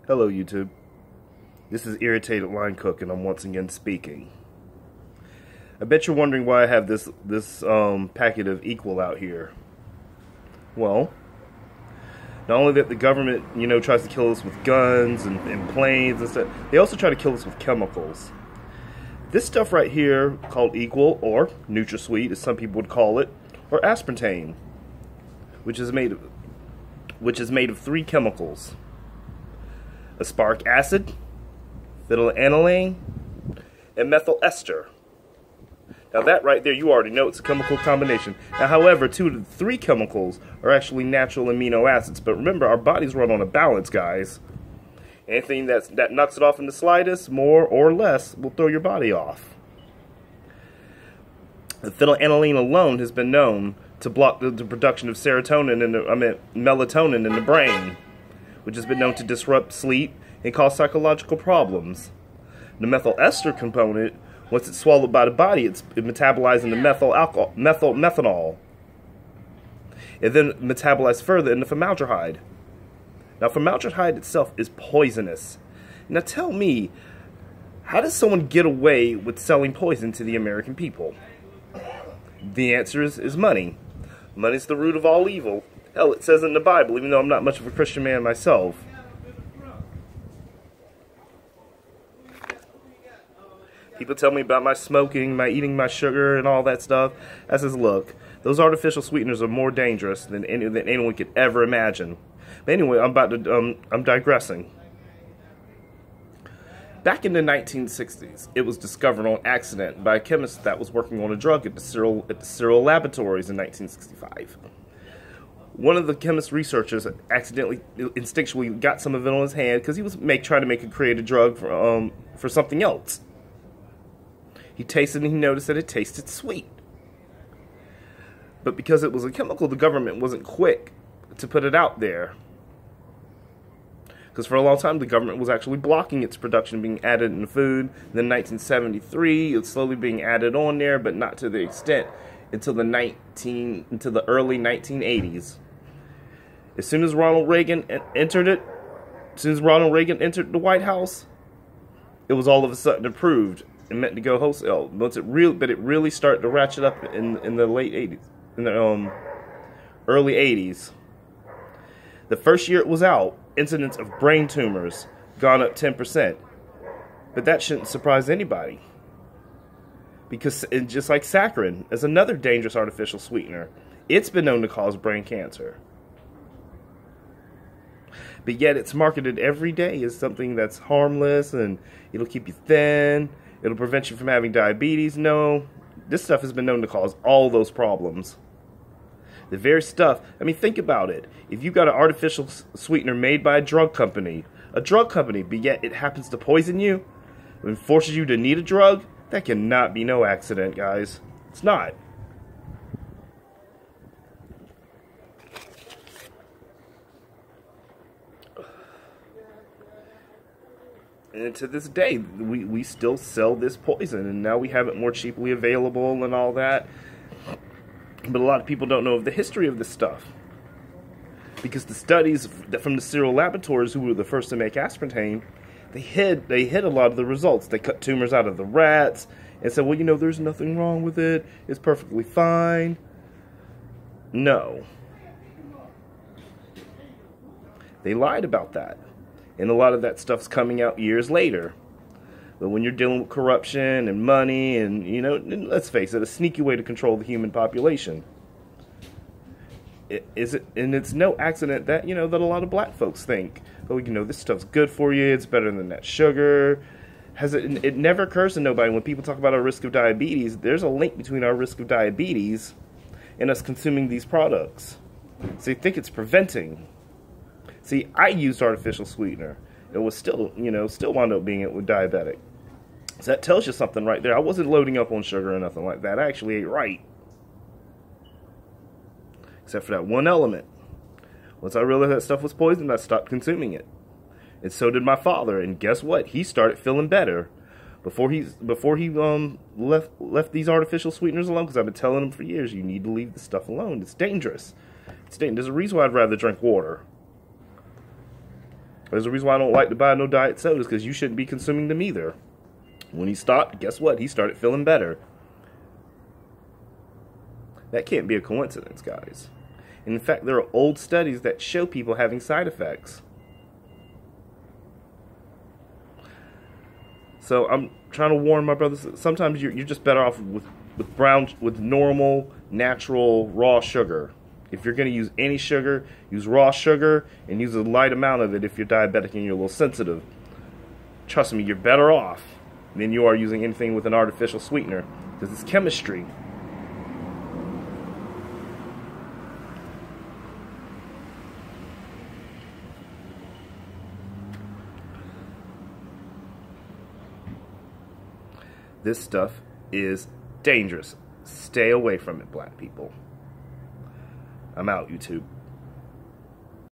Hello YouTube. This is Irritated Line Cook and I'm once again speaking. I bet you're wondering why I have this packet of Equal out here. Well, not only that the government, tries to kill us with guns and planes and stuff, they also try to kill us with chemicals. This stuff right here, called Equal, or NutraSweet as some people would call it, or aspartame, which is made of three chemicals: aspartic acid, phenylalanine, and methyl ester. Now that right there, you already know it's a chemical combination. Now, however, 2 of the 3 chemicals are actually natural amino acids. But remember, our bodies run on a balance, guys. Anything that knocks it off in the slightest, more or less, will throw your body off. The phenylalanine alone has been known to block the production of melatonin in the brain, which has been known to disrupt sleep and cause psychological problems. The methyl ester component, once it's swallowed by the body, it's metabolized into methanol. And then metabolized further into formaldehyde. Now, formaldehyde itself is poisonous. Now, tell me, how does someone get away with selling poison to the American people? The answer is money. Money's the root of all evil. Hell, it says it in the Bible, even though I'm not much of a Christian man myself. People tell me about my smoking, my eating my sugar, and all that stuff. I says, look, those artificial sweeteners are more dangerous than anyone could ever imagine. But anyway, I'm digressing. Back in the 1960s, it was discovered on accident by a chemist that was working on a drug at the Cyril Laboratories in 1965. One of the chemist researchers instinctually got some of it on his hand because he was trying to create a drug for something else. He tasted it and he noticed that it tasted sweet. But because it was a chemical, the government wasn't quick to put it out there. Because for a long time, the government was actually blocking its production being added in food. Then in 1973, it's slowly being added on there, but not to the extent until the early 1980s. As soon as Ronald Reagan entered the White House, it was all of a sudden approved and meant to go wholesale. But it really started to ratchet up in the late 80s, in the early 80s. The first year it was out, incidents of brain tumors gone up 10%. But that shouldn't surprise anybody, because just like saccharin is another dangerous artificial sweetener, it's been known to cause brain cancer. But yet it's marketed every day as something that's harmless and it'll keep you thin, it'll prevent you from having diabetes. No, this stuff has been known to cause all those problems. The very stuff, think about it. If you've got an artificial sweetener made by a drug company, but yet it happens to poison you and forces you to need a drug, that cannot be no accident, guys. It's not. And to this day, we still sell this poison, and now we have it more cheaply available and all that. But a lot of people don't know of the history of this stuff, because the studies from the Cyril Laboratories, who were the first to make aspartame, they hid a lot of the results. They cut tumors out of the rats and said, well, there's nothing wrong with it. It's perfectly fine. No. They lied about that. And a lot of that stuff's coming out years later. But when you're dealing with corruption and money and, let's face it, a sneaky way to control the human population. And it's no accident that, that a lot of black folks think, oh, this stuff's good for you, it's better than that sugar. It never occurs to nobody when people talk about our risk of diabetes, there's a link between our risk of diabetes and us consuming these products. So you think it's preventing. See, I used artificial sweetener. It was still wound up being diabetic. So that tells you something right there. I wasn't loading up on sugar or nothing like that. I actually ate right. Except for that one element. Once I realized that stuff was poison, I stopped consuming it. And so did my father. And guess what? He started feeling better before he left these artificial sweeteners alone. Because I've been telling him for years, you need to leave this stuff alone. It's dangerous. There's a reason why I'd rather drink water. There's a reason why I don't like to buy no diet sodas, because you shouldn't be consuming them either. When he stopped, guess what? He started feeling better. That can't be a coincidence, guys. In fact, there are old studies that show people having side effects. So I'm trying to warn my brothers. Sometimes you're just better off with normal, natural, raw sugar. If you're going to use any sugar, use raw sugar and use a light amount of it if you're diabetic and you're a little sensitive. Trust me, you're better off than you are using anything with an artificial sweetener, because it's chemistry. This stuff is dangerous. Stay away from it, black people. I'm out, YouTube.